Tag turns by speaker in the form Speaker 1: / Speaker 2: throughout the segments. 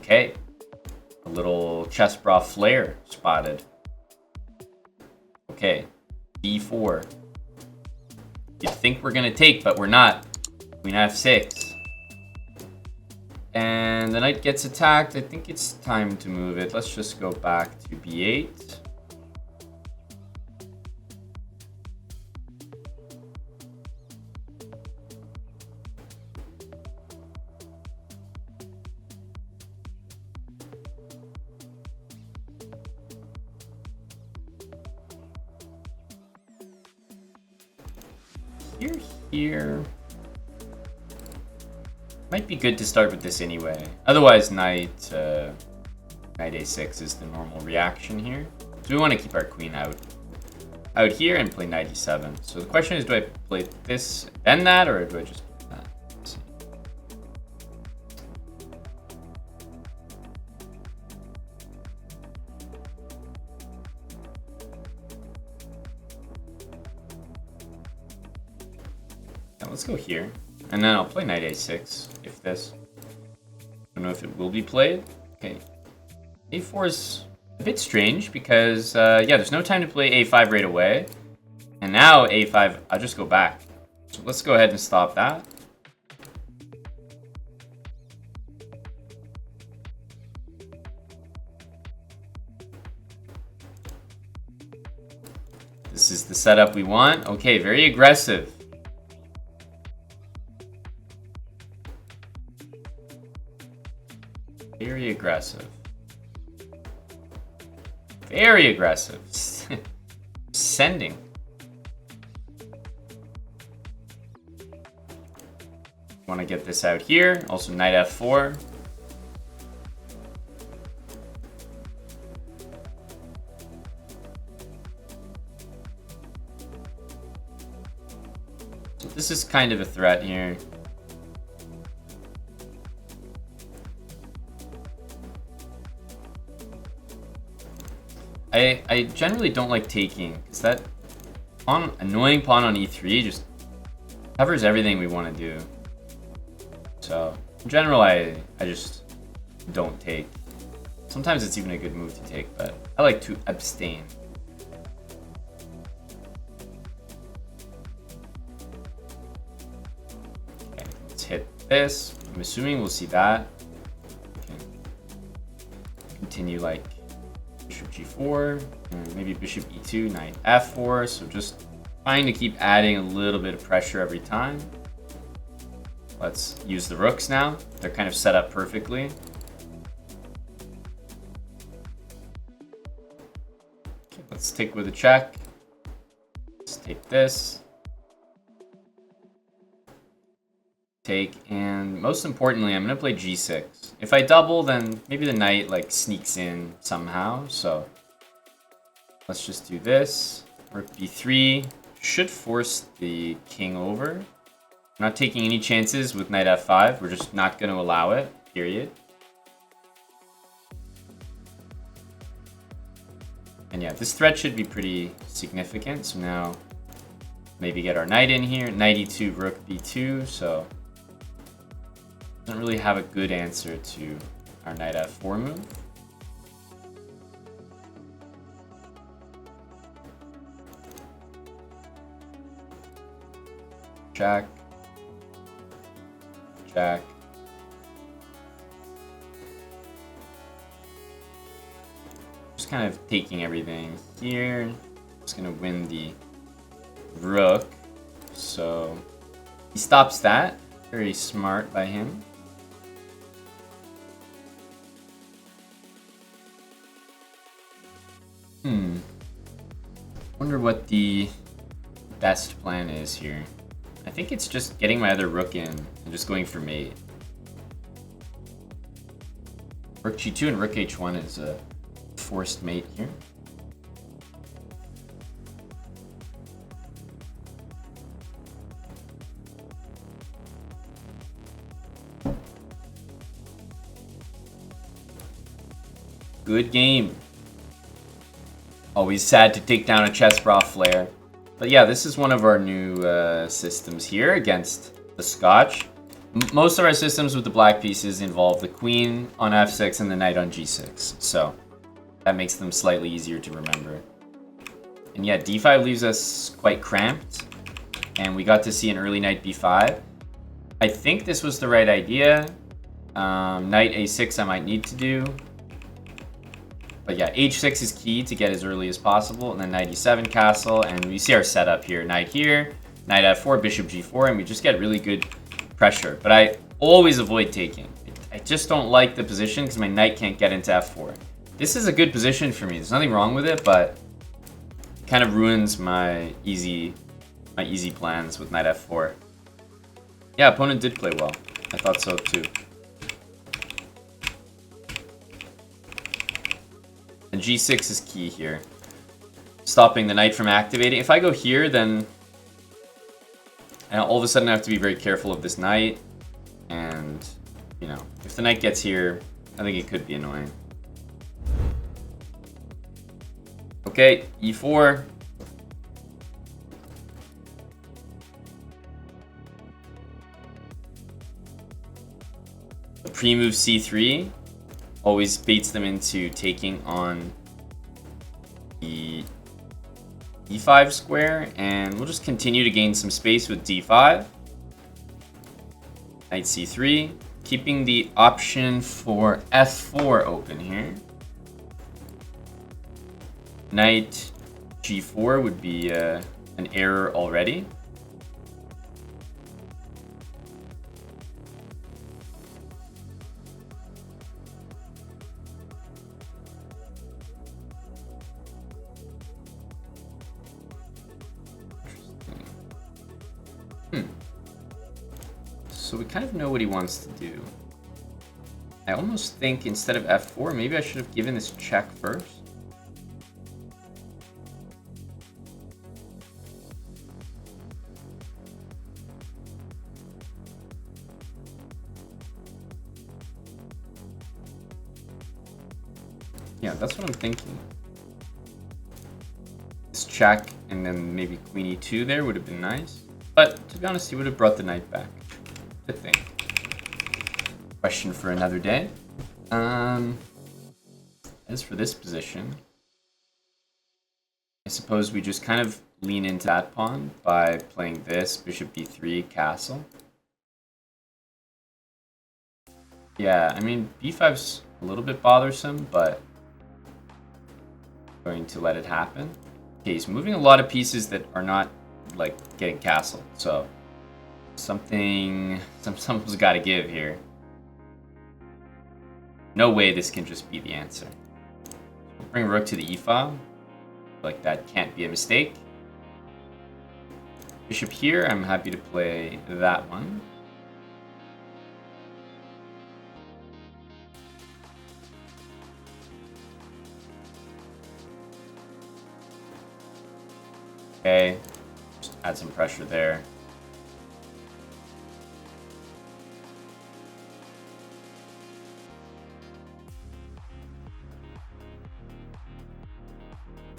Speaker 1: Okay, a little chessbrah flare spotted. Okay, d4. You'd think we're gonna take, but we're not. Queen f6. And the knight gets attacked. I think it's time to move it. Let's just go back to b8. Here. Might be good to start with this anyway. Otherwise, knight a6 is the normal reaction here. So we want to keep our queen out here and play knight e7. So the question is, do I play this and that, or do I just play that? Let's see. Now let's go here. And then I'll play knight a6, if this. I don't know if it will be played. Okay. a4 is a bit strange because, yeah, there's no time to play a5 right away. And now a5, I'll just go back. So let's go ahead and stop that. This is the setup we want. Okay, very aggressive. Very aggressive. Very aggressive. Sending. Want to get this out here. Also knight f4. So this is kind of a threat here. I generally don't like taking, because that annoying pawn on e3 just covers everything we want to do. So, in general, I just don't take. Sometimes it's even a good move to take, but I like to abstain. Okay, let's hit this. I'm assuming we'll see that. Okay. Continue like bishop g4, and maybe bishop e2, knight f4. So just trying to keep adding a little bit of pressure every time. Let's use the rooks now. They're kind of set up perfectly. Okay, let's take with a check. Let's take this. Take, and most importantly, I'm going to play g6. If I double, then maybe the knight like sneaks in somehow. So let's just do this. Rook b3 should force the king over. I'm not taking any chances with knight f5. We're just not going to allow it, period. And yeah, this threat should be pretty significant. So now maybe get our knight in here. Knight e2, rook b2. So doesn't really have a good answer to our knight f4 move. Jack. Jack. Just kind of taking everything here. Just gonna win the rook. So he stops that. Very smart by him. Wonder what the best plan is here. I think it's just getting my other rook in and just going for mate. Rook g2 and rook h1 is a forced mate here. Good game. Always sad to take down a chessbrah flare. But yeah, this is one of our new systems here against the Scotch. Most of our systems with the black pieces involve the queen on f6 and the knight on g6. So that makes them slightly easier to remember. And yeah, d5 leaves us quite cramped. And we got to see an early knight b5. I think this was the right idea. Knight a6 I might need to do. But yeah, h6 is key to get as early as possible. And then knight e7 castle. And we see our setup here. Knight here, knight f4, bishop g4. And we just get really good pressure. But I always avoid taking. I just don't like the position because my knight can't get into f4. This is a good position for me. There's nothing wrong with it, but it kind of ruins my easy plans with knight f4. Yeah, opponent did play well. I thought so too. And g6 is key here. Stopping the knight from activating. If I go here, then all of a sudden I have to be very careful of this knight. And, you know, if the knight gets here, I think it could be annoying. Okay, e4. The pre-move c3 always baits them into taking on the e5 square, and we'll just continue to gain some space with d5. Knight c3, keeping the option for f4 open here. Knight g4 would be an error already. So we kind of know what he wants to do. I almost think instead of f4, maybe I should have given this check first. Yeah, that's what I'm thinking. This check and then maybe queen e2 there would have been nice. But to be honest, he would have brought the knight back. I think. Question for another day. As for this position, I suppose we just kind of lean into that pawn by playing this bishop b3 castle. Yeah, I mean b5's a little bit bothersome, but I'm going to let it happen. Okay, he's moving a lot of pieces that are not like getting castled, so something's got to give here. No way this can just be the answer. We'll bring rook to the e file. Like that can't be a mistake. Bishop here, I'm happy to play that one. Okay, just add some pressure there.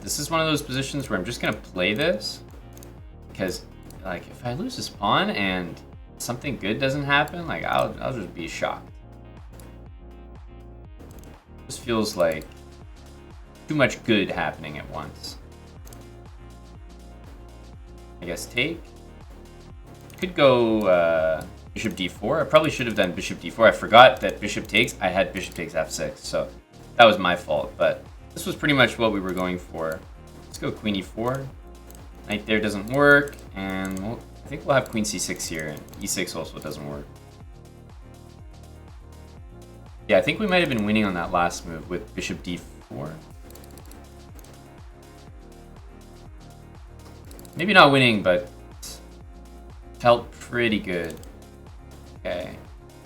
Speaker 1: This is one of those positions where I'm just gonna play this because, like, if I lose this pawn and something good doesn't happen, like I'll just be shocked. This feels like too much good happening at once. I guess take. Could go bishop d4. I probably should have done bishop d4. I forgot that bishop takes. I had bishop takes f6, so that was my fault. But this was pretty much what we were going for. Let's go queen e4. Knight there doesn't work, and I think we'll have queen c6 here. And e6 also doesn't work. Yeah, I think we might have been winning on that last move with bishop d4. Maybe not winning, but felt pretty good. Okay,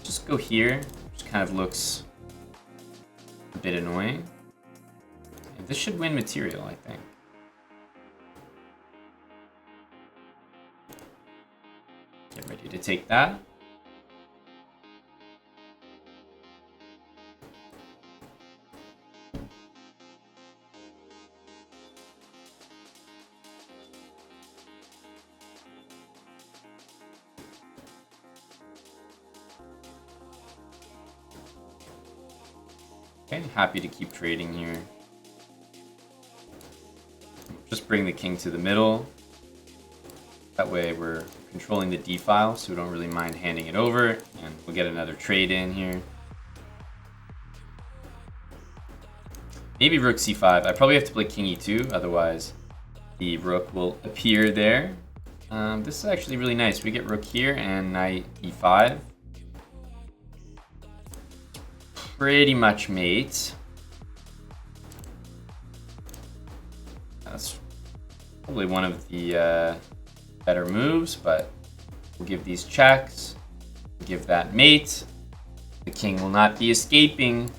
Speaker 1: just go here. Just kind of looks a bit annoying. And this should win material, I think. Get ready to take that. Okay, happy to keep trading here. Just bring the king to the middle. That way we're controlling the d file, so we don't really mind handing it over, and we'll get another trade in here. Maybe rook c5. I probably have to play king e2, otherwise the rook will appear there. This is actually really nice. We get rook here and knight e5. Pretty much mate. That's probably one of the better moves, but we'll give these checks. Give that mate. The king will not be escaping.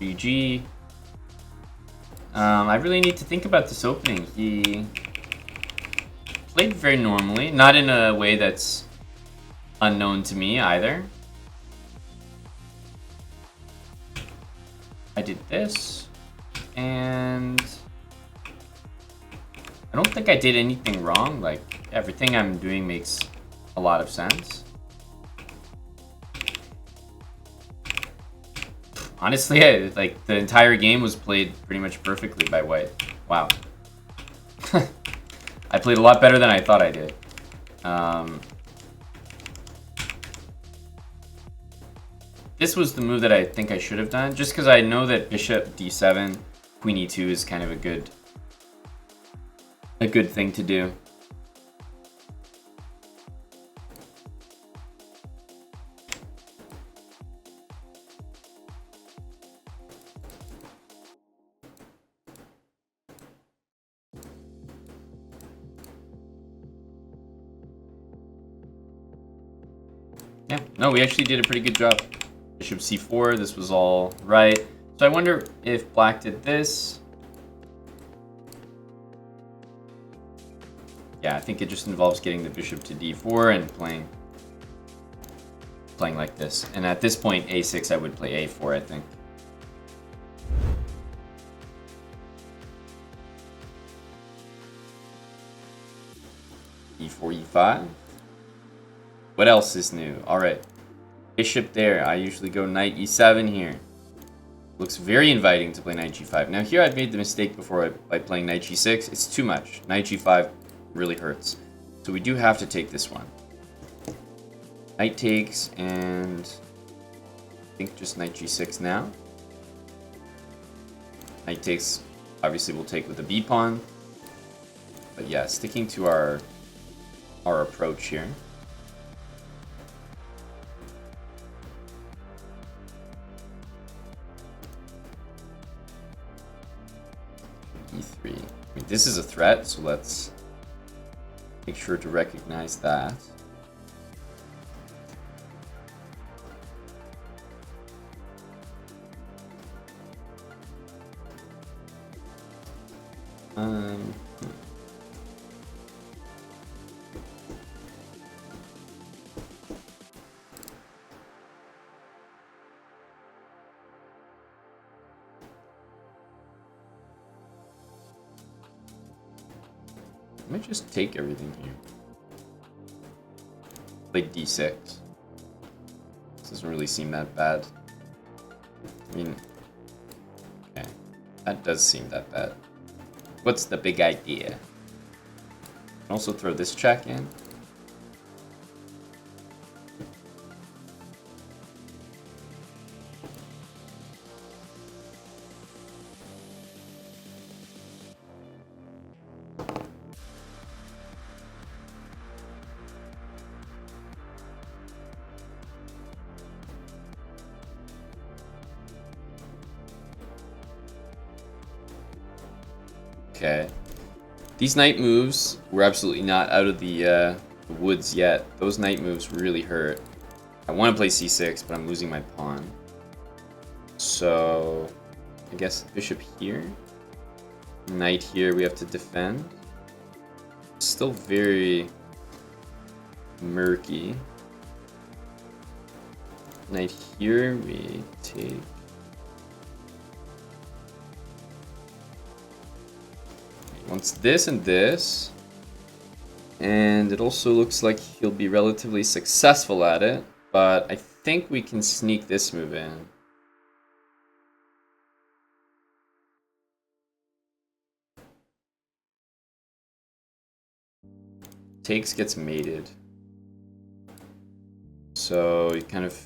Speaker 1: GG. I really need to think about this opening. He played very normally, not in a way that's unknown to me either. I did this, and I don't think I did anything wrong. Like, everything I'm doing makes a lot of sense. Honestly, like, the entire game was played pretty much perfectly by white. Wow. I played a lot better than I thought I did. This was the move that I think I should have done, just because I know that bishop d7, queen e2 is kind of a good thing to do. Yeah, no, we actually did a pretty good job. Bishop c4, this was all right. So I wonder if black did this. Yeah, I think it just involves getting the bishop to d4 and playing like this. And at this point, a6, I would play a4, I think. e4, e5. What else is new? All right. Bishop there. I usually go knight e7 here. Looks very inviting to play knight g5. Now here I've made the mistake before by playing knight g6. It's too much. Knight g5 really hurts. So we do have to take this one. Knight takes, and I think just knight g6 now. Knight takes, obviously we'll take with the b pawn. But yeah, sticking to our approach here. e3. I mean, this is a threat, so let's make sure to recognize that. I might just take everything here. Play d6. This doesn't really seem that bad. I mean, okay, that does seem that bad. What's the big idea? Also throw this check in. Okay. These knight moves were absolutely not out of the woods yet. Those knight moves really hurt. I want to play c6, but I'm losing my pawn. So, I guess bishop here. Knight here, we have to defend. Still very murky. Knight here, we take. Wants this and this, and it also looks like he'll be relatively successful at it, but I think we can sneak this move in. takes gets mated. So you kind of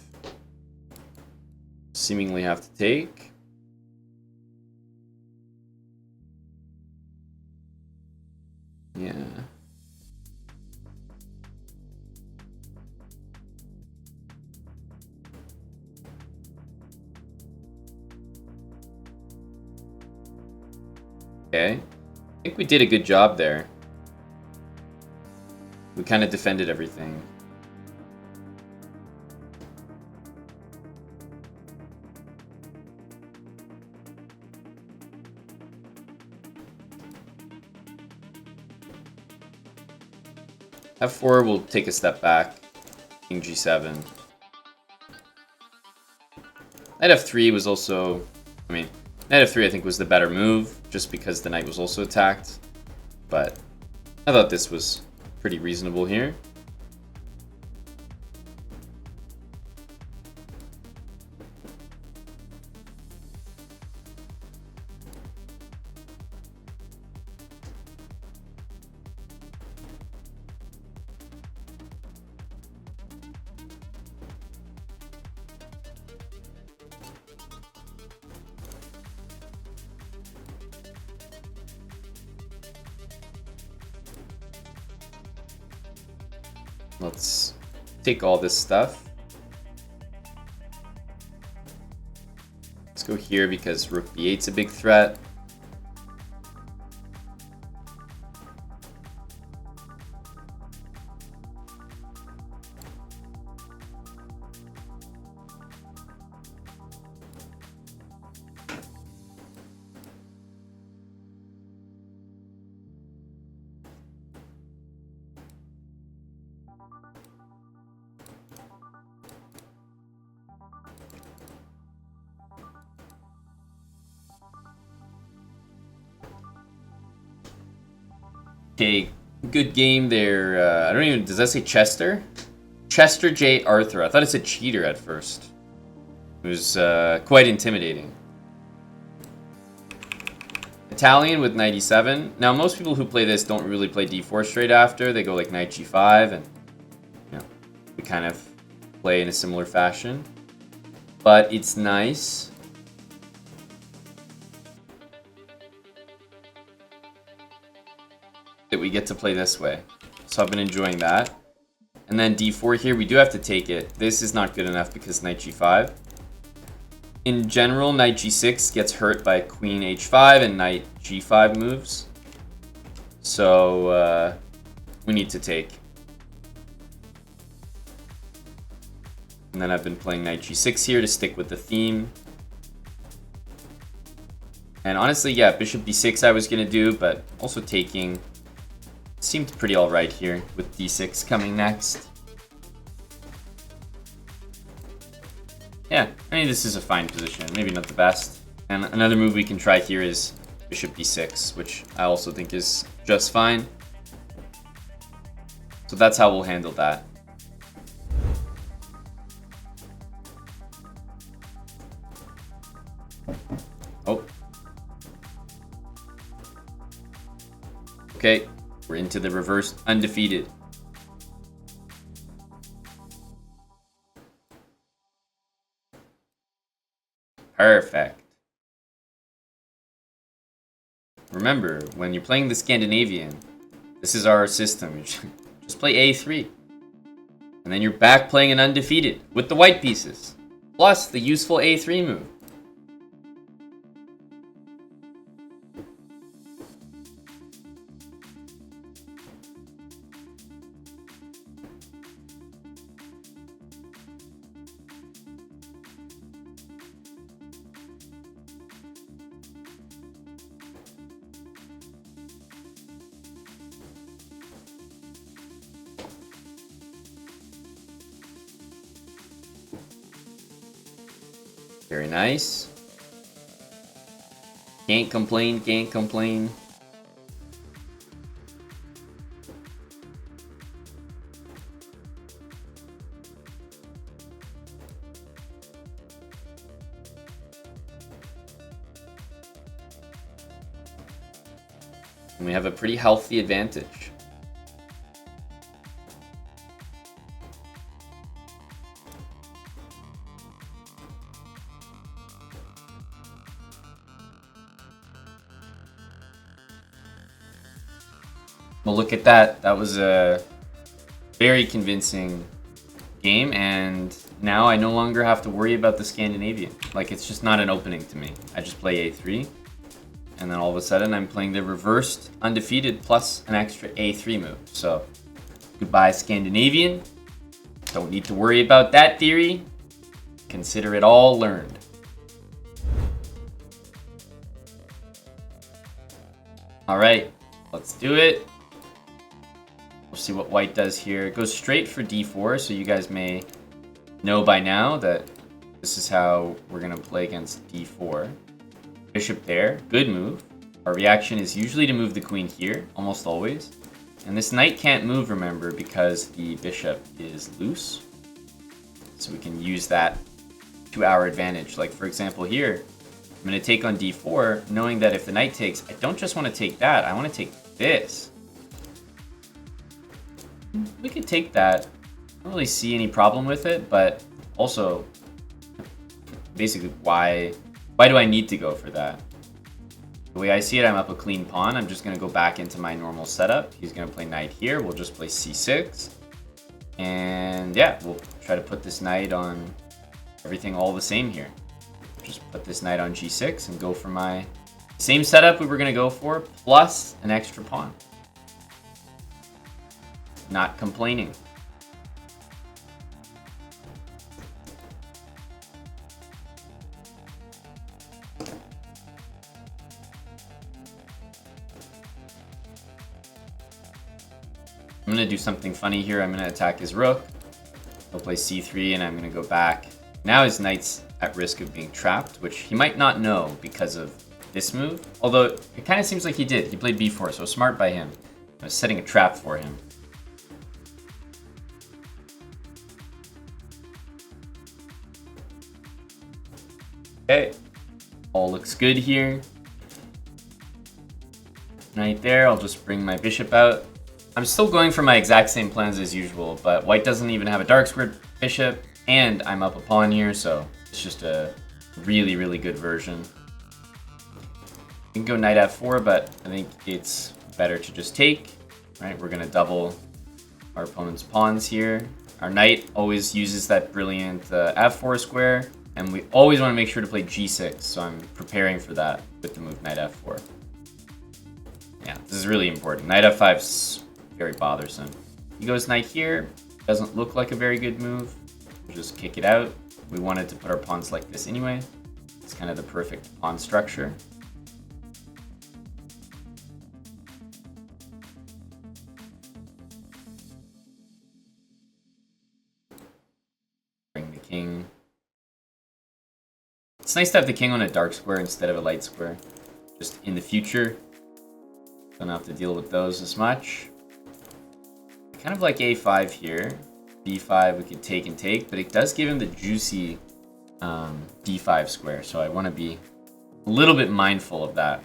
Speaker 1: seemingly have to take. Yeah. Okay. I think we did a good job there. We kind of defended everything. F4 will take a step back. King G7. Knight F3 was also... I mean, Knight F3 I think was the better move, just because the knight was also attacked. But I thought this was pretty reasonable here. Let's take all this stuff. Let's go here because rook b8's a big threat. Okay, good game there. I don't even... Does that say Chester? Chester J. Arthur. I thought it said cheater at first. It was quite intimidating. Italian with knight e7. Now, most people who play this don't really play d4 straight after. They go like knight g5, and you know, we kind of play in a similar fashion. But it's nice. That we get to play this way. So I've been enjoying that. And then d4 here, we do have to take it. This is not good enough because knight g5. In general, knight g6 gets hurt by queen h5 and knight g5 moves. So we need to take. And then I've been playing knight g6 here to stick with the theme. And honestly, yeah, bishop b6 I was going to do, but also taking seemed pretty alright here with d6 coming next. Yeah, I mean, this is a fine position. Maybe not the best. And another move we can try here is bishop b6, which I also think is just fine. So that's how we'll handle that. Oh. Okay, we're into the reverse undefeated. Perfect. Remember, when you're playing the Scandinavian, this is our system. You just play a3. And then you're back playing an undefeated with the white pieces. Plus the useful a3 move. Very nice. Can't complain, can't complain. And we have a pretty healthy advantage. Well, look at that. That was a very convincing game, and now I no longer have to worry about the Scandinavian. Like, it's just not an opening to me. I just play A3, and then all of a sudden I'm playing the reversed undefeated plus an extra A3 move. So, goodbye Scandinavian. Don't need to worry about that theory. Consider it all learned. Alright, let's do it. We'll see what white does here. It goes straight for d4, so you guys may know by now that this is how we're going to play against d4. Bishop there, good move. Our reaction is usually to move the queen here, almost always. And this knight can't move, remember, because the bishop is loose. So we can use that to our advantage. Like, for example, here, I'm going to take on d4, knowing that if the knight takes, I don't just want to take that, I want to take this. We could take that. I don't really see any problem with it, but also, basically, why do I need to go for that? The way I see it, I'm up a clean pawn. I'm just going to go back into my normal setup. He's going to play knight here. We'll just play c6. And yeah, we'll try to put this knight on everything all the same here. Just put this knight on g6 and go for my same setup we were going to go for, plus an extra pawn. Not complaining. I'm going to do something funny here. I'm going to attack his rook. He'll play c3, and I'm going to go back. Now his knight's at risk of being trapped, which he might not know because of this move. Although, it kind of seems like he did. He played b4, so smart by him. I was setting a trap for him. Okay, all looks good here. Right there, I'll just bring my bishop out. I'm still going for my exact same plans as usual, but white doesn't even have a dark squared bishop, and I'm up a pawn here, so it's just a really, really good version. You can go knight f4, but I think it's better to just take. Right, we're gonna double our opponent's pawns here. Our knight always uses that brilliant f4 square. And we always want to make sure to play g6, so I'm preparing for that with the move knight f4. Yeah, this is really important. Knight f5's very bothersome. He goes knight here. Doesn't look like a very good move. We'll just kick it out. We wanted to put our pawns like this anyway. It's kind of the perfect pawn structure. Bring the king. It's nice to have the king on a dark square instead of a light square. Just in the future. Don't have to deal with those as much. I kind of like a5 here. b5 we could take and take, but it does give him the juicy d5 square, so I want to be a little bit mindful of that.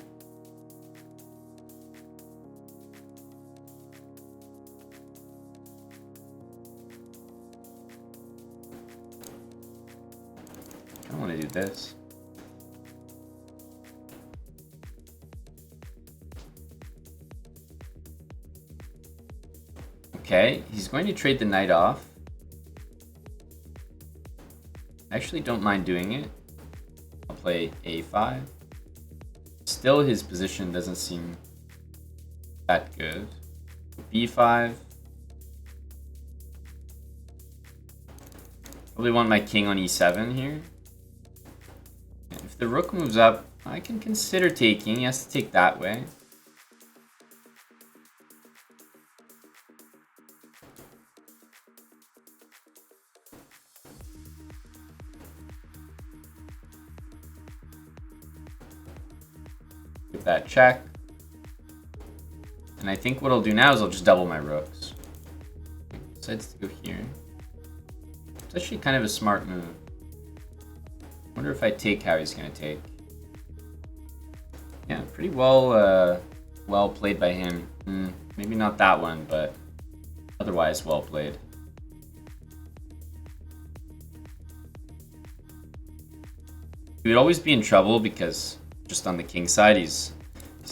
Speaker 1: I want to do this. Okay, he's going to trade the knight off. I actually don't mind doing it. I'll play a5. Still, his position doesn't seem that good. b5. Probably want my king on e7 here. If the rook moves up, I can consider taking. He has to take that way. Give that check. And I think what I'll do now is I'll just double my rooks. Decides to go here. It's actually kind of a smart move. Wonder if I take how he's gonna take. Yeah, pretty well played by him. Maybe not that one, but otherwise well played. He would always be in trouble because just on the king side he's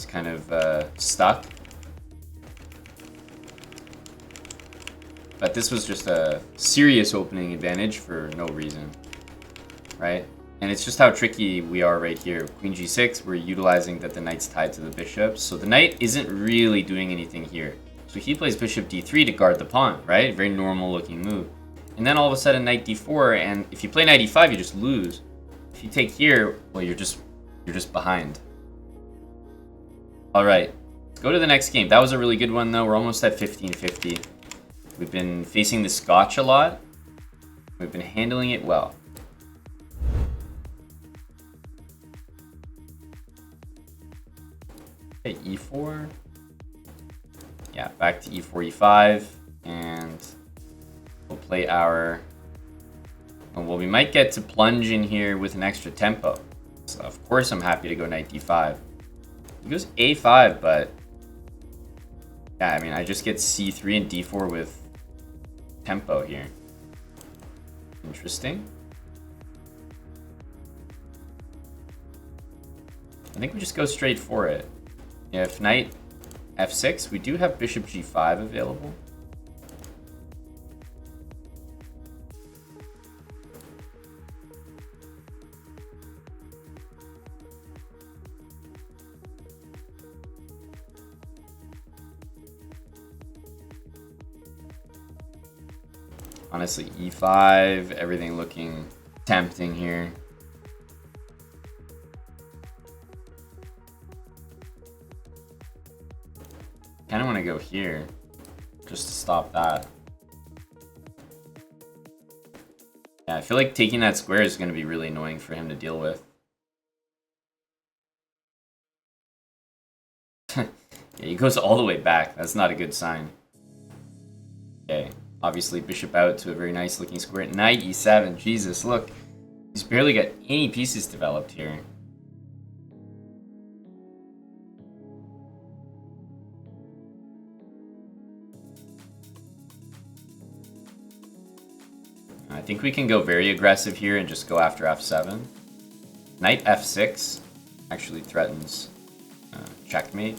Speaker 1: kind of stuck. But this was just a serious opening advantage for no reason, right? And it's just how tricky we are right here. Queen g6, we're utilizing that the knight's tied to the bishop. So the knight isn't really doing anything here. So he plays bishop d3 to guard the pawn, right? Very normal looking move. And then all of a sudden knight d4, and if you play knight e5, you just lose. If you take here, well, you're just behind. All right, let's go to the next game. That was a really good one, though. We're almost at 15-50. We've been facing the Scotch a lot. We've been handling it well. Okay, e4. Yeah, back to e4, e5, and we'll play our... Well, we might get to plunge in here with an extra tempo. So of course I'm happy to go knight d5. He goes a5, but... Yeah, I mean, I just get c3 and d4 with tempo here. Interesting. I think we just go straight for it. Yeah, if knight f6, we do have bishop g5 available. Honestly, e5, everything looking tempting here. Kind of want to go here, just to stop that. Yeah, I feel like taking that square is going to be really annoying for him to deal with. Yeah, he goes all the way back. That's not a good sign. Okay, obviously bishop out to a very nice looking square. Knight e7, Jesus, look. He's barely got any pieces developed here. I think we can go very aggressive here and just go after f7. Knight f6 actually threatens checkmate.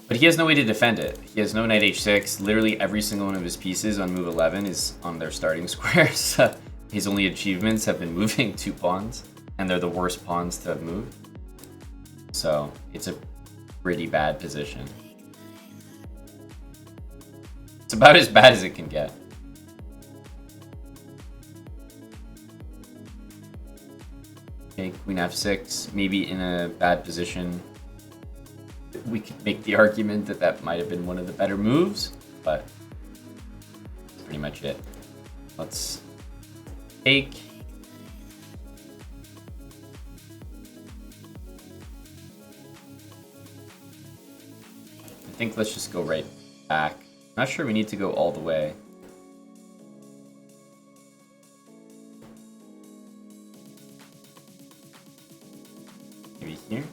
Speaker 1: But he has no way to defend it. He has no knight h6. Literally every single one of his pieces on move 11 is on their starting squares. His only achievements have been moving 2 pawns, and they're the worst pawns to have moved. So it's a pretty bad position. It's about as bad as it can get. Okay, queen f6, maybe in a bad position. We could make the argument that that might have been one of the better moves, but that's pretty much it. Let's take. I think let's just go right back. Not sure we need to go all the way. Maybe here.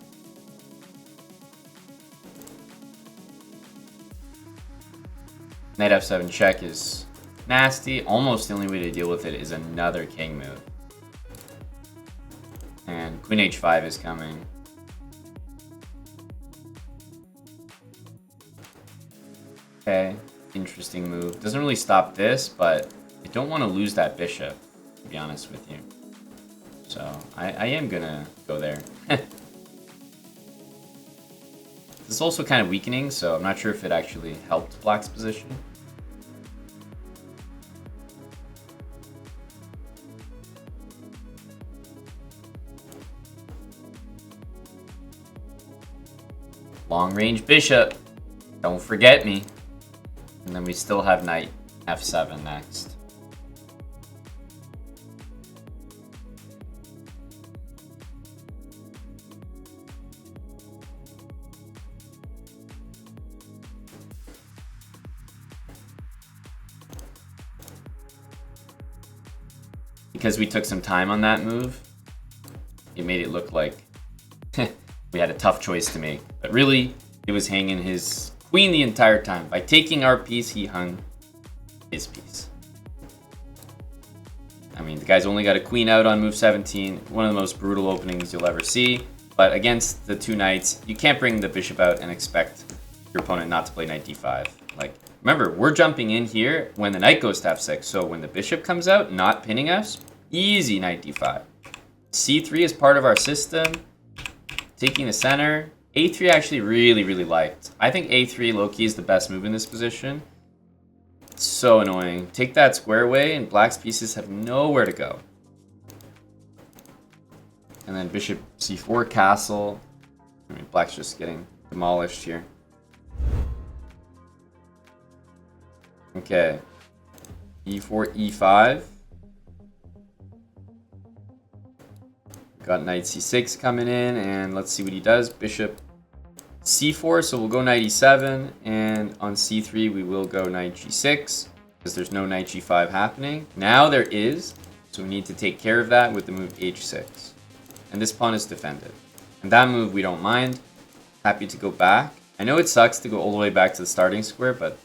Speaker 1: Knight f7 check is nasty. Almost the only way to deal with it is another king move. And queen h5 is coming. Okay, interesting move. Doesn't really stop this, but I don't want to lose that bishop, to be honest with you. So I am gonna go there. This is also kind of weakening, so I'm not sure if it actually helped black's position. Long range bishop. Don't forget me. And then we still have knight f7 next. Because we took some time on that move, it made it look like we had a tough choice to make. But really, it was hanging his queen the entire time. By taking our piece, he hung his piece. I mean, the guy's only got a queen out on move 17. One of the most brutal openings you'll ever see. But against the 2 knights, you can't bring the bishop out and expect your opponent not to play knight d5. Like, Remember, we're jumping in here when the knight goes to f6. So when the bishop comes out, not pinning us, easy knight d5. c3 is part of our system. Taking the center. a3 actually really liked. I think a3 low-key is the best move in this position. It's so annoying. Take that square away and black's pieces have nowhere to go. And then bishop c4 castle. I mean, black's just getting demolished here. Okay. e4, e5. Got knight c6 coming in, and let's see what he does. Bishop c4, so we'll go knight e7, and on c3 we will go knight g6, because there's no knight g5 happening. Now there is, so we need to take care of that with the move h6. And this pawn is defended. And that move we don't mind. Happy to go back. I know it sucks to go all the way back to the starting square, but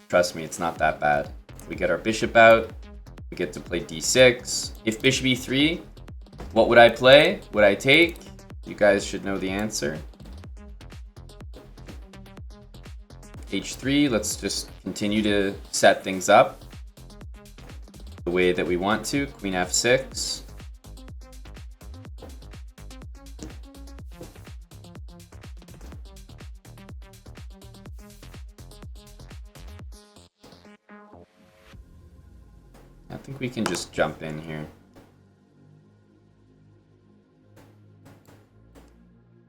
Speaker 1: trust me, it's not that bad. We get our bishop out. We get to play d6. If bishop e3, what would I play? Would I take? You guys should know the answer. h3, let's just continue to set things up the way that we want to. Queen f6. I think we can just jump in here.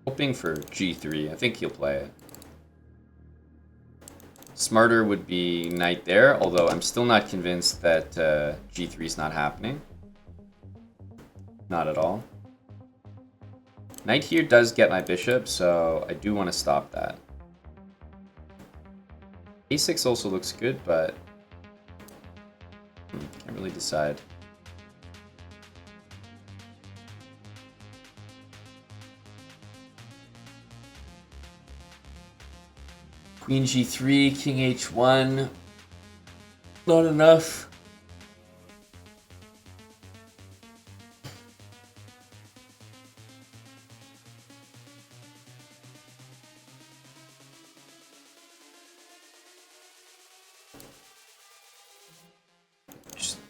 Speaker 1: Hoping for g3. I think he'll play it. Smarter would be knight there, although I'm still not convinced that g3 is not happening. Not at all. Knight here does get my bishop, so I do want to stop that. a6 also looks good, but can't really decide. Queen g3, king h1. Not enough.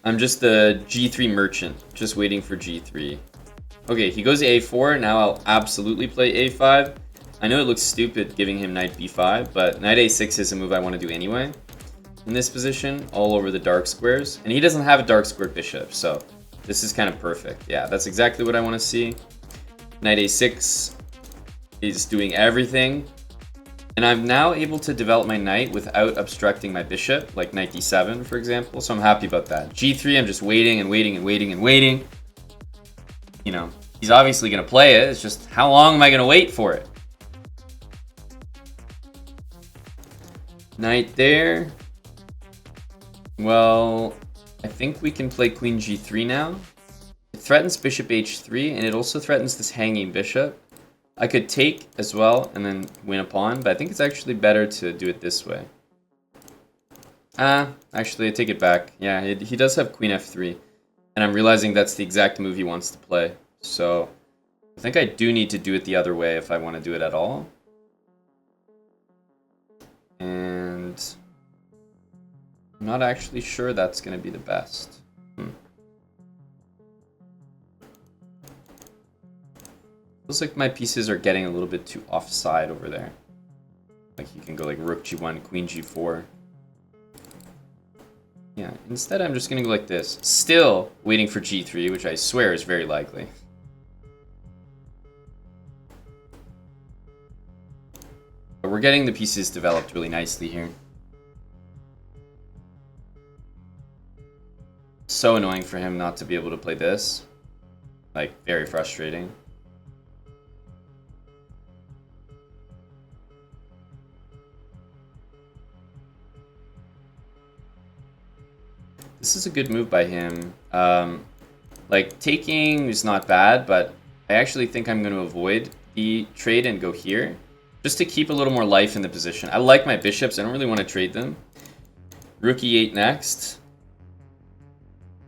Speaker 1: I'm just the g3 merchant, just waiting for g3. Okay, he goes a4, now I'll absolutely play a5. I know it looks stupid giving him knight b5, but knight a6 is a move I want to do anyway. In this position, all over the dark squares. And he doesn't have a dark squared bishop, so this is kind of perfect. Yeah, that's exactly what I want to see. Knight a6 is doing everything. And I'm now able to develop my knight without obstructing my bishop, like knight d7, for example. So I'm happy about that. g3, I'm just waiting and waiting and waiting and waiting. You know, he's obviously going to play it. It's just, how long am I going to wait for it? Knight there. Well, I think we can play queen g3 now. It threatens bishop h3, and it also threatens this hanging bishop. I could take as well and then win a pawn, but I think it's actually better to do it this way. Actually, I take it back. Yeah, he does have queen f3, and I'm realizing that's the exact move he wants to play. So I think I do need to do it the other way if I want to do it at all. And I'm not actually sure that's going to be the best. Feels like my pieces are getting a little bit too offside over there. Like you can go like rook g1, queen g4. Yeah, instead I'm just going to go like this. Still waiting for g3, which I swear is very likely. But we're getting the pieces developed really nicely here. So annoying for him not to be able to play this. Like, very frustrating. This is a good move by him. Like, taking is not bad, but I actually think I'm going to avoid the trade and go here. Just to keep a little more life in the position. I like my bishops. I don't really want to trade them. Rook e8 next.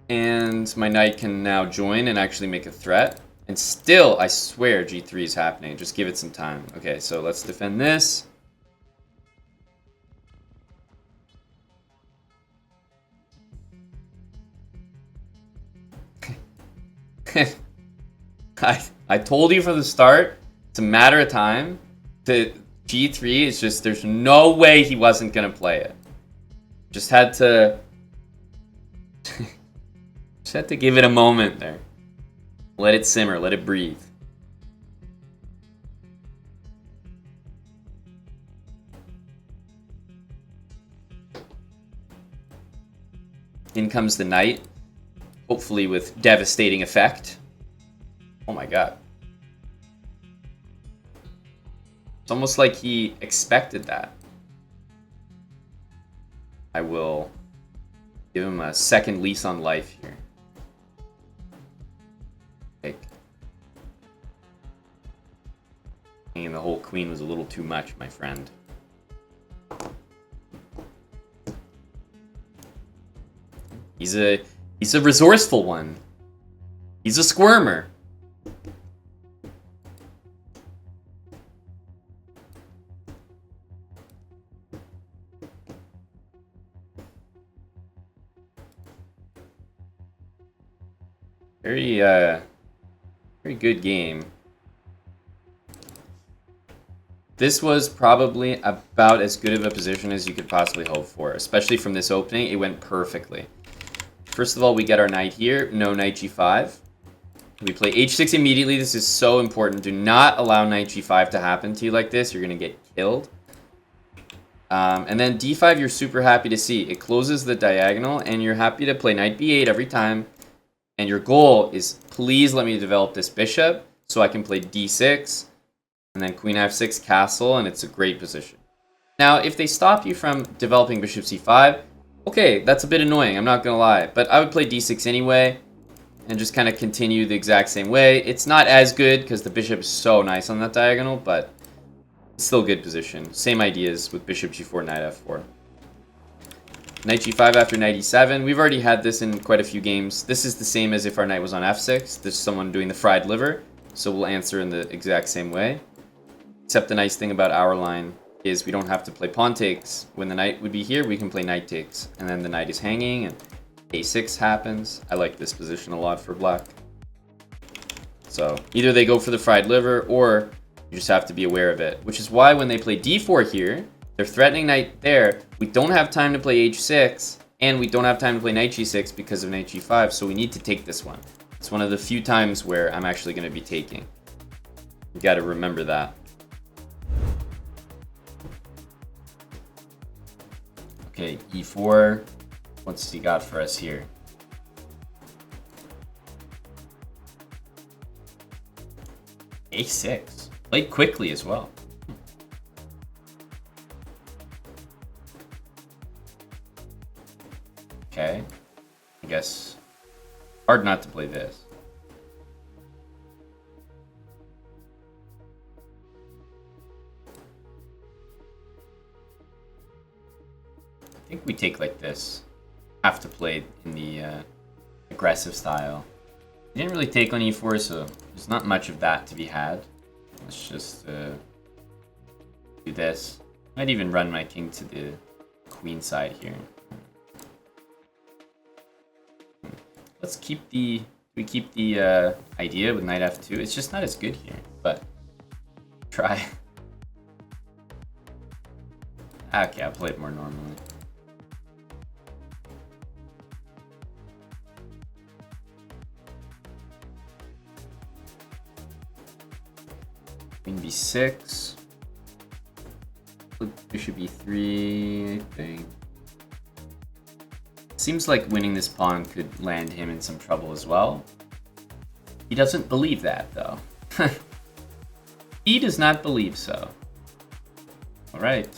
Speaker 1: And my knight can now join and actually make a threat. And still, I swear, g3 is happening. Just give it some time. Okay, so let's defend this. I told you from the start, it's a matter of time. The G3 is just, there's no way he wasn't gonna play it. Just had to just had to give it a moment there. Let it simmer, let it breathe. In comes the knight, hopefully with devastating effect. Oh my god. It's almost like he expected that. I will give him a second lease on life here. Take. And the whole queen was a little too much, my friend. He's a resourceful one. He's a squirmer. Very good game. This was probably about as good of a position as you could possibly hope for, especially from this opening. It went perfectly. First of all, we get our knight here. No knight g5. We play h6 immediately. This is so important. Do not allow knight g5 to happen to you like this. You're going to get killed. And then d5, you're super happy to see. It closes the diagonal, and you're happy to play knight b8 every time. And your goal is, please let me develop this bishop so I can play d6, and then queen f6 castle, and it's a great position. Now, if they stop you from developing bishop c5, okay, that's a bit annoying, I'm not going to lie. But I would play d6 anyway, and just kind of continue the exact same way. It's not as good, because the bishop is so nice on that diagonal, but it's still a good position. Same ideas with bishop g4, knight f4. Knight g5 after knight e7. We've already had this in quite a few games. This is the same as if our knight was on f6. There's someone doing the fried liver, so we'll answer in the exact same way. Except the nice thing about our line is we don't have to play pawn takes. When the knight would be here, we can play knight takes. And then the knight is hanging, and a6 happens. I like this position a lot for black. So either they go for the fried liver, or you just have to be aware of it. Which is why when they play d4 here, they're threatening knight there. We don't have time to play h6, and we don't have time to play knight g6 because of knight g5, so we need to take this one. It's one of the few times where I'm actually going to be taking. You got to remember that. Okay, e4. What's he got for us here? a6. Played quickly as well. Okay, I guess hard not to play this. I think we take like this. Have to play in the aggressive style. We didn't really take on e4, so there's not much of that to be had. Let's just do this. Might even run my king to the queen side here. Let's keep the idea with knight f2. It's just not as good here, but try. Okay, I'll play it more normally. Queen b6. Bishop e3, I think. Seems like winning this pawn could land him in some trouble as well. He doesn't believe that, though. He does not believe so. Alright.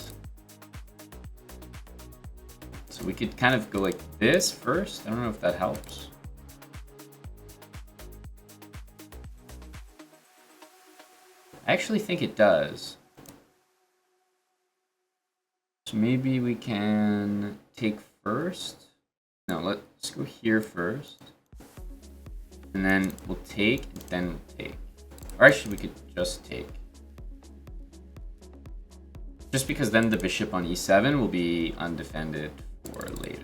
Speaker 1: So we could kind of go like this first. I don't know if that helps. I actually think it does. So maybe we can take first. No, let's go here first. And then we'll take, and then we'll take. Or actually, we could just take. Just because then the bishop on e7 will be undefended for later.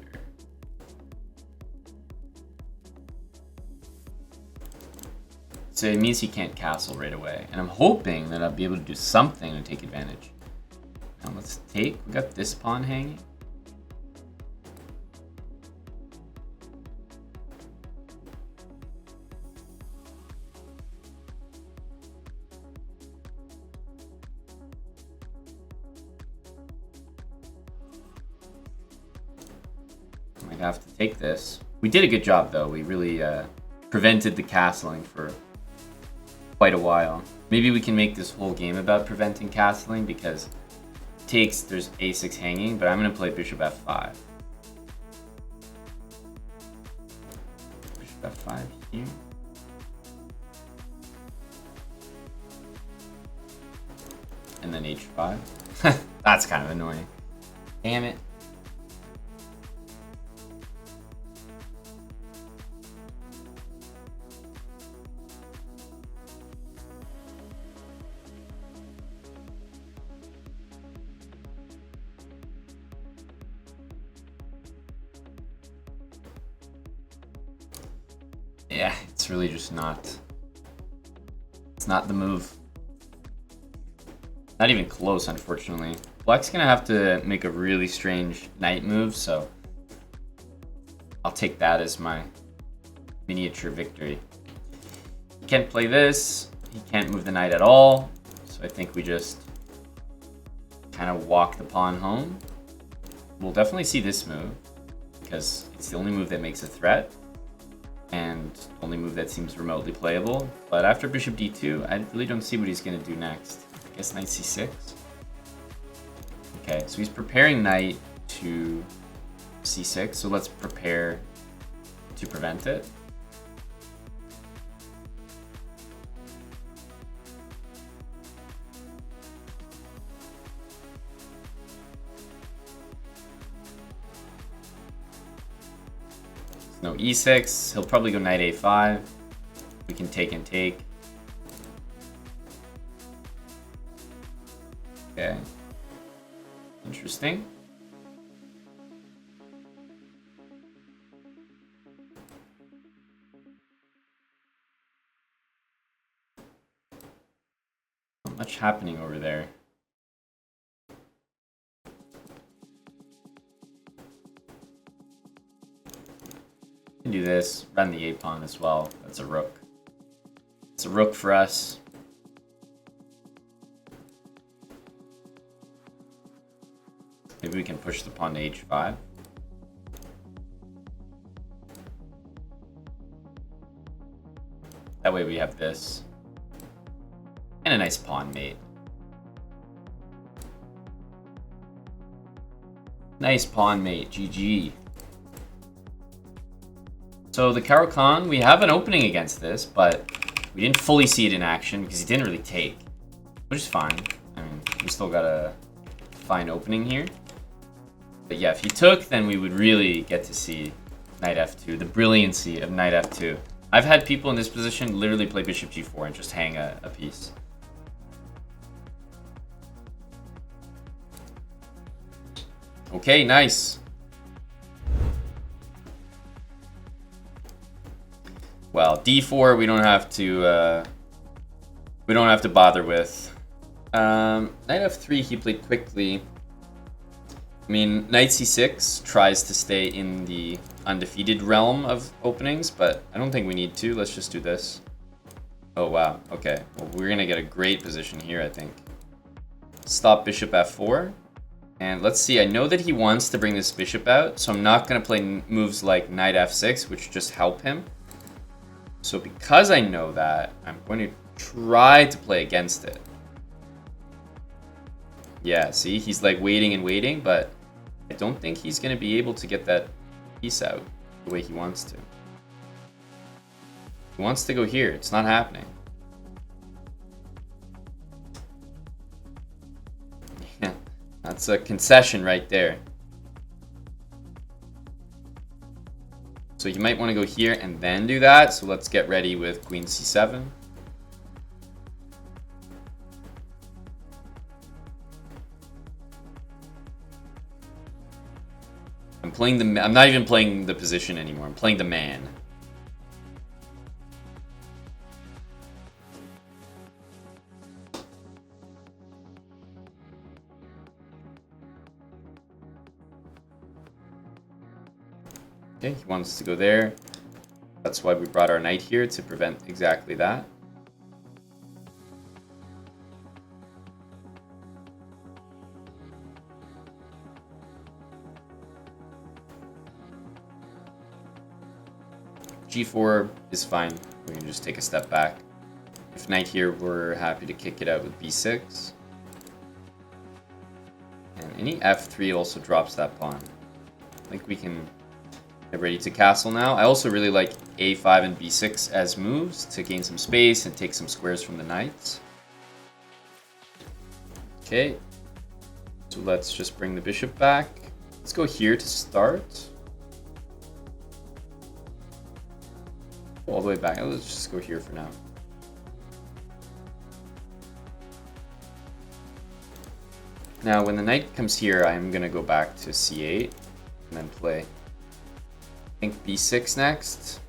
Speaker 1: So it means he can't castle right away. And I'm hoping that I'll be able to do something to take advantage. Now let's take, we got this pawn hanging. I might have to take this. We did a good job though. We really prevented the castling for quite a while. Maybe we can make this whole game about preventing castling because takes, there's a6 hanging, but I'm going to play bishop f5. Bishop f5 here. And then h5. That's kind of annoying. Damn it. Yeah, it's really just not. It's not the move. Not even close, unfortunately. Black's gonna have to make a really strange knight move, so I'll take that as my miniature victory. He can't play this. He can't move the knight at all, so I think we just kind of walk the pawn home. We'll definitely see this move because it's the only move that makes a threat. And only move that seems remotely playable. But after bishop d2, I really don't see what he's going to do next. I guess knight c6. Okay, so he's preparing knight to c6, so let's prepare to prevent it. No e6, he'll probably go knight a5. We can take and take. Okay. Interesting. Not much happening over there. Do this, run the a-pawn as well. That's a rook. It's a rook for us. Maybe we can push the pawn to h5. That way we have this. And a nice pawn mate. Nice pawn mate, GG. So the Caro-Kann, we have an opening against this, but we didn't fully see it in action because he didn't really take, which is fine. I mean, we still got a fine opening here. But yeah, if he took, then we would really get to see knight f2, the brilliancy of knight f2. I've had people in this position literally play bishop g4 and just hang a piece. Okay, nice. Well, d4 we don't have to bother with. Knight f3 he played quickly. I mean, knight c6 tries to stay in the undefeated realm of openings, but I don't think we need to. Let's just do this. Oh wow, okay. Well, we're gonna get a great position here, I think. Stop bishop f4. And let's see, I know that he wants to bring this bishop out, so I'm not gonna play moves like knight f6, which just help him. So because I know that, I'm going to try to play against it. Yeah, see, he's like waiting and waiting, but I don't think he's going to be able to get that piece out the way he wants to. He wants to go here. It's not happening. Yeah, that's a concession right there. So you might want to go here and then do that. So let's get ready with queen c7. I'm not even playing the position anymore. I'm playing the man. Okay, he wants to go there. That's why we brought our knight here, to prevent exactly that. G4 is fine. We can just take a step back. If knight here, we're happy to kick it out with b6. And any f3 also drops that pawn. I think we can get ready to castle now. I also really like a5 and b6 as moves to gain some space and take some squares from the knights. Okay, so let's just bring the bishop back. Let's go here to start. All the way back. Let's just go here for now. Now, when the knight comes here, I'm going to go back to c8 and then play, I think, b6 next.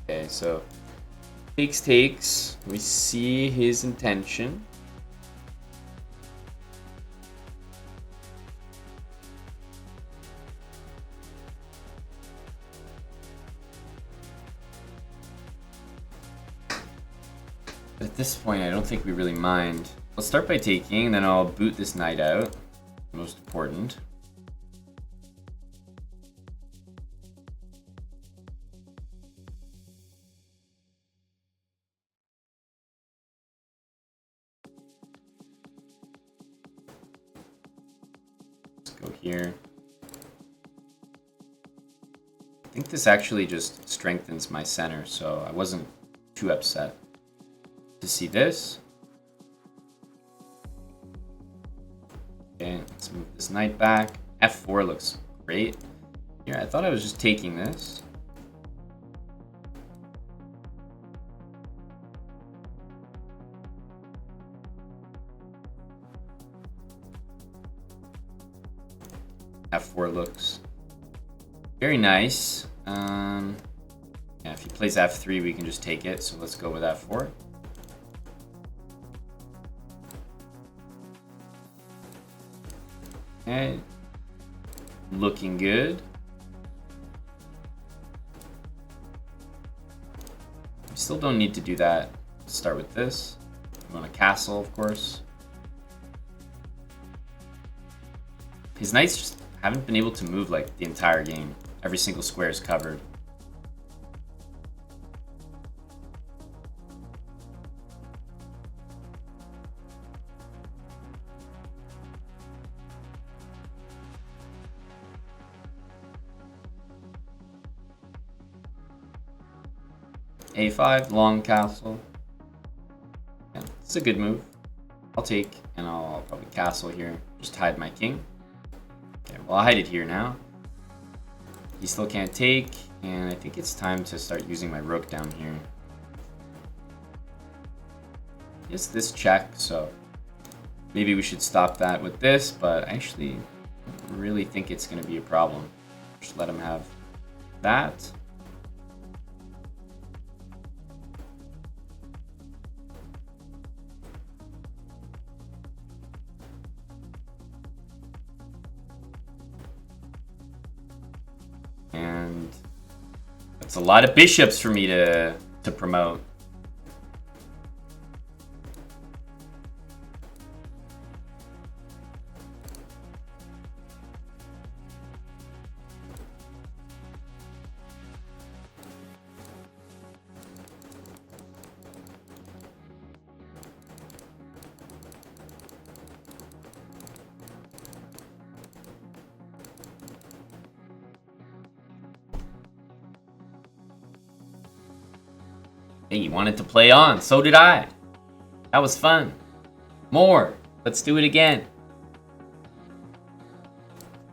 Speaker 1: Okay, so takes. We see his intention. But at this point, I don't think we really mind. Let's start by taking, and then I'll boot this knight out. Most important. Let's go here. I think this actually just strengthens my center, so I wasn't too upset to see this. Okay, let's move this knight back. f4 looks great. Here, I thought I was just taking this. f4 looks very nice. Yeah, if he plays f3, we can just take it. So let's go with f4. Okay, looking good. We still don't need to do that. Let's start with this. We want a castle, of course. His knights just haven't been able to move like the entire game. Every single square is covered. a5, long castle. Yeah, it's a good move. I'll take, and I'll probably castle here. Just hide my king. Okay, well, I'll hide it here now. He still can't take, and I think it's time to start using my rook down here. It's this check, so maybe we should stop that with this, but I actually don't really think it's going to be a problem. Just let him have that. And that's a lot of bishops for me to promote. Hey, you wanted to play on. So did I. That was fun. More. Let's do it again.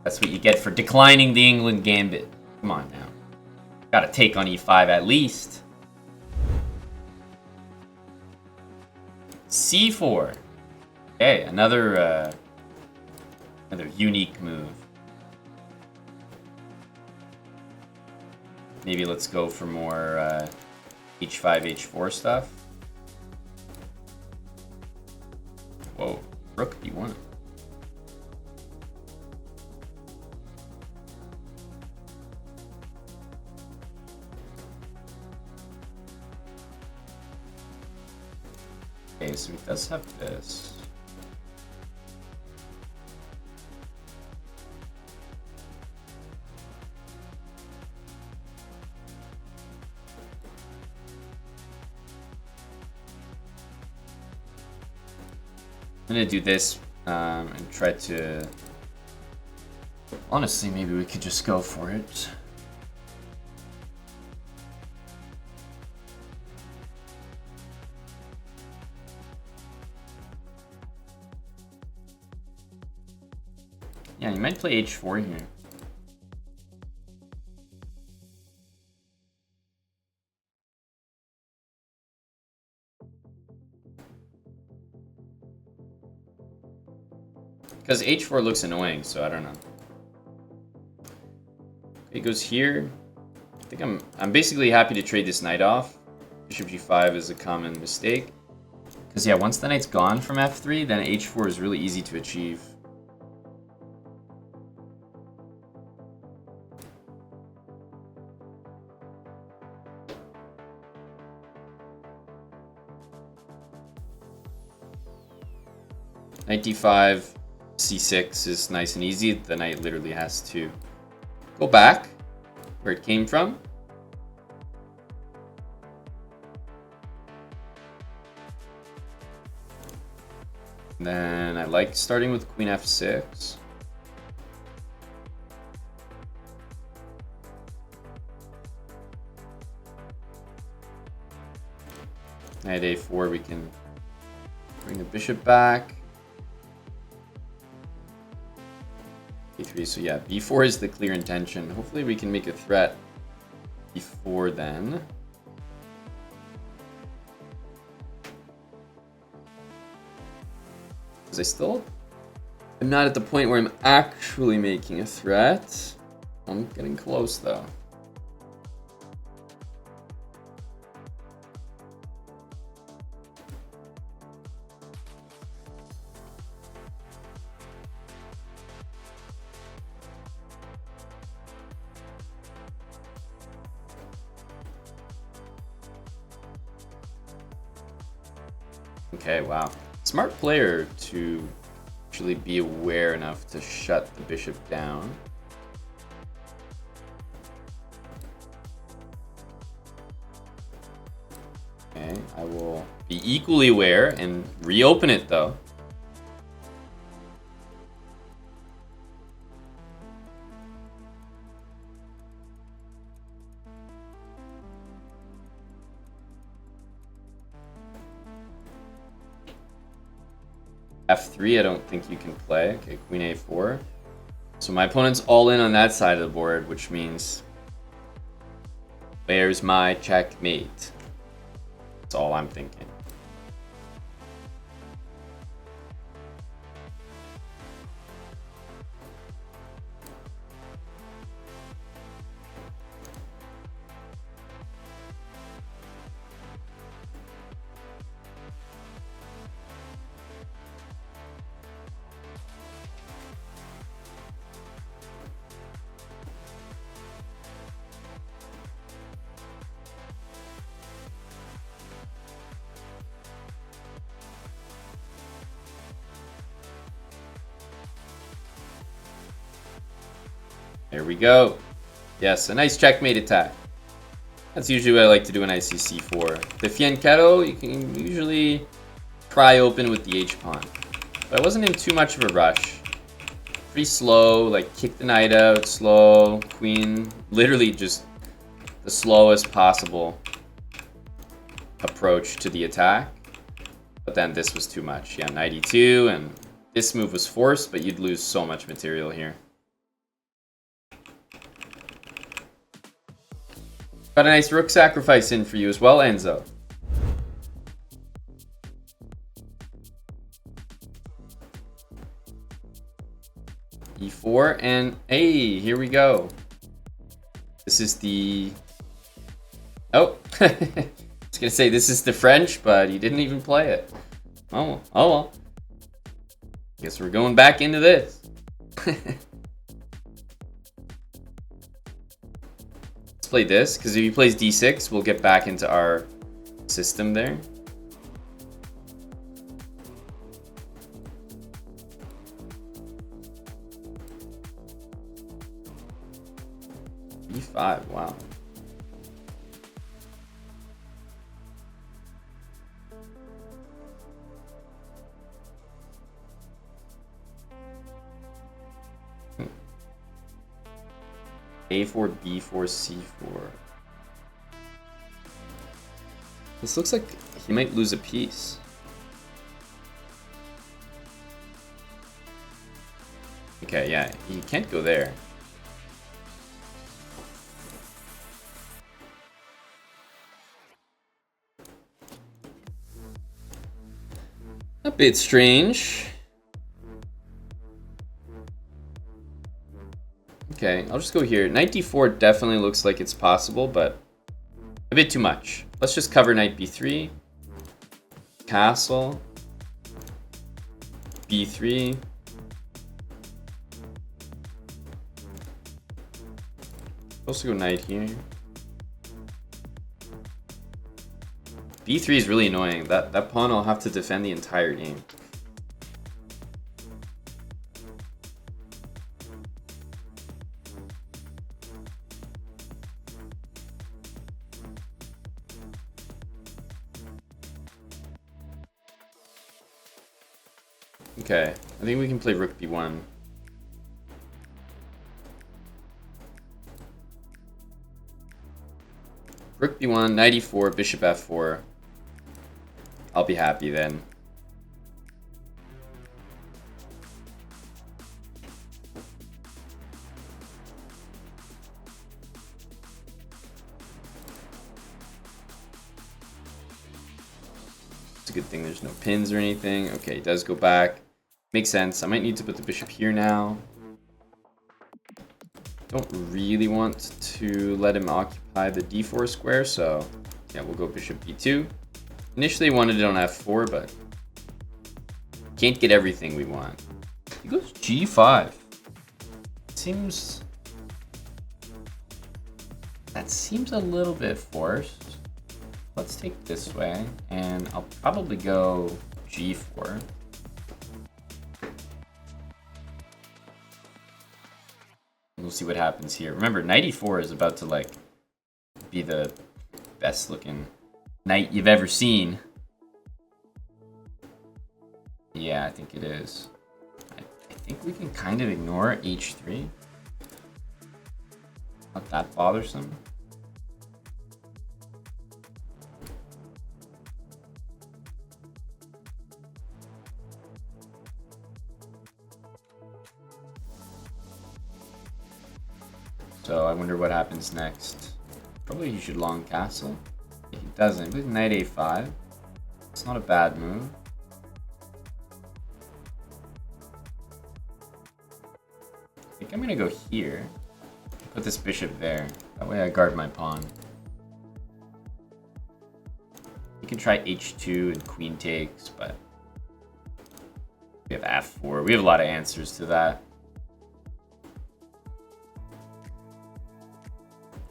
Speaker 1: That's what you get for declining the England gambit. Come on now. Gotta take on e5 at least. c4. Okay, another unique move. Maybe let's go for more h5, h4 stuff. Whoa, rook d1. so he does have this. I'm gonna do this and try to... Honestly, maybe we could just go for it. Yeah, you might play h4 here. Because h4 looks annoying, so I don't know. It goes here. I think I'm basically happy to trade this knight off. Bishop g5 is a common mistake. Because yeah, once the knight's gone from f3, then h4 is really easy to achieve. Knight d5, c6 is nice and easy. The knight literally has to go back where it came from. Then I like starting with queen f6. Knight a4, we can bring the bishop back. a3, so yeah, b4 is the clear intention. Hopefully we can make a threat before then. Because I still am not at the point where I'm actually making a threat. I'm getting close though. Okay, wow. Smart player to actually be aware enough to shut the bishop down. Okay, I will be equally aware and reopen it though. f3, I don't think you can play. Okay, queen a4. So my opponent's all in on that side of the board, which means where's my checkmate? That's all I'm thinking. There we go. Yes, a nice checkmate attack. That's usually what I like to do when I see c4. The fianchetto, you can usually pry open with the h-pawn. But I wasn't in too much of a rush. Pretty slow, like kick the knight out, slow, queen. Literally just the slowest possible approach to the attack. But then this was too much. Yeah, knight e2, and this move was forced, but you'd lose so much material here. Got a nice rook sacrifice in for you as well, Enzo. e4, and hey, here we go. This is the... Oh, I was gonna say this is the French, but he didn't even play it. Oh well. Guess we're going back into this. Play this, because if he plays d6, we'll get back into our system there. E5, wow. A4, B4, C4. This looks like he might lose a piece. Okay, yeah, he can't go there. A bit strange. Okay, I'll just go here. Knight d4 definitely looks like it's possible, but a bit too much. Let's just cover knight b3. Castle. b3. Supposed to go knight here. b3 is really annoying. That pawn I'll have to defend the entire game. Okay, I think we can play rook b1. Rook b1, knight e4, bishop f4. I'll be happy then. It's a good thing there's no pins or anything. Okay, he does go back. Makes sense. I might need to put the bishop here now. Don't really want to let him occupy the d4 square, so yeah, we'll go bishop b2. Initially wanted it on f4, but can't get everything we want. He goes g5. That seems a little bit forced. Let's take this way, and I'll probably go g4. We'll see what happens here. Remember, knight e4 is about to like be the best looking knight you've ever seen. Yeah, I think it is. I think we can kind of ignore h3. Not that bothersome. So I wonder what happens next. Probably he should long castle. If he doesn't, with knight a5. It's not a bad move. I think I'm gonna go here. Put this bishop there. That way I guard my pawn. You can try h2 and queen takes, but we have f4. We have a lot of answers to that.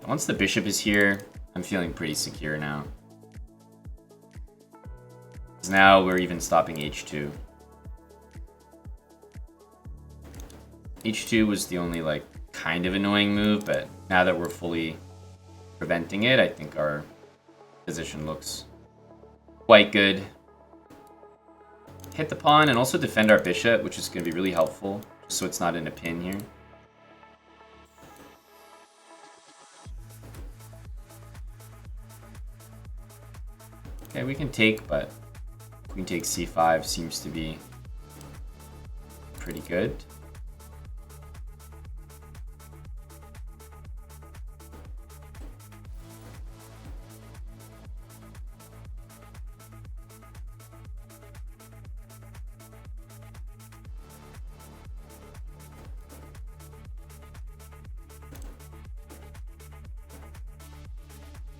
Speaker 1: Once the bishop is here, I'm feeling pretty secure now. Because now we're even stopping h2. h2 was the only like kind of annoying move, but now that we're fully preventing it, I think our position looks quite good. Hit the pawn and also defend our bishop, which is going to be really helpful, just so it's not in a pin here. Okay, we can take, but queen takes c5 seems to be pretty good.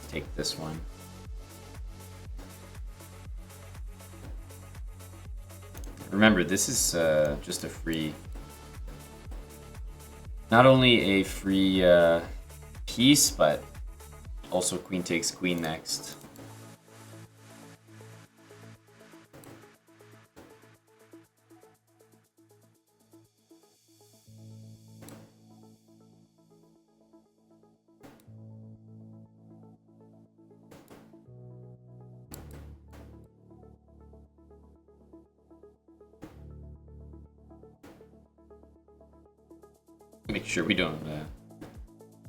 Speaker 1: Take this one. Remember, this is just a free, not only a free piece, but also queen takes queen next. Make sure we don't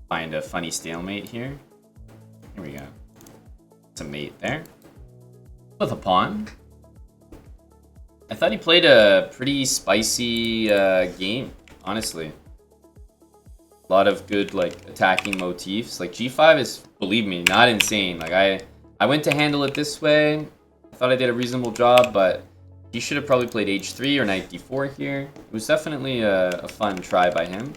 Speaker 1: find a funny stalemate here. Here we go. It's a mate there. With a pawn. I thought he played a pretty spicy game, honestly. A lot of good, like, attacking motifs. Like, g5 is, believe me, not insane. Like, I went to handle it this way. I thought I did a reasonable job, but he should have probably played h3 or knight d4 here. It was definitely a fun try by him.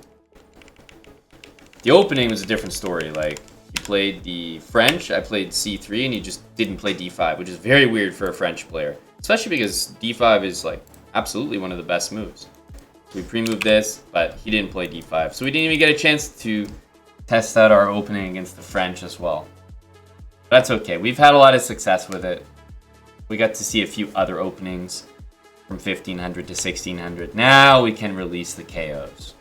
Speaker 1: The opening was a different story. Like, he played the French, I played c3, and he just didn't play d5, which is very weird for a French player. Especially because d5 is, like, absolutely one of the best moves. We pre-moved this, but he didn't play d5. So we didn't even get a chance to test out our opening against the French as well. That's okay. We've had a lot of success with it. We got to see a few other openings from 1500 to 1600. Now we can release the KOs.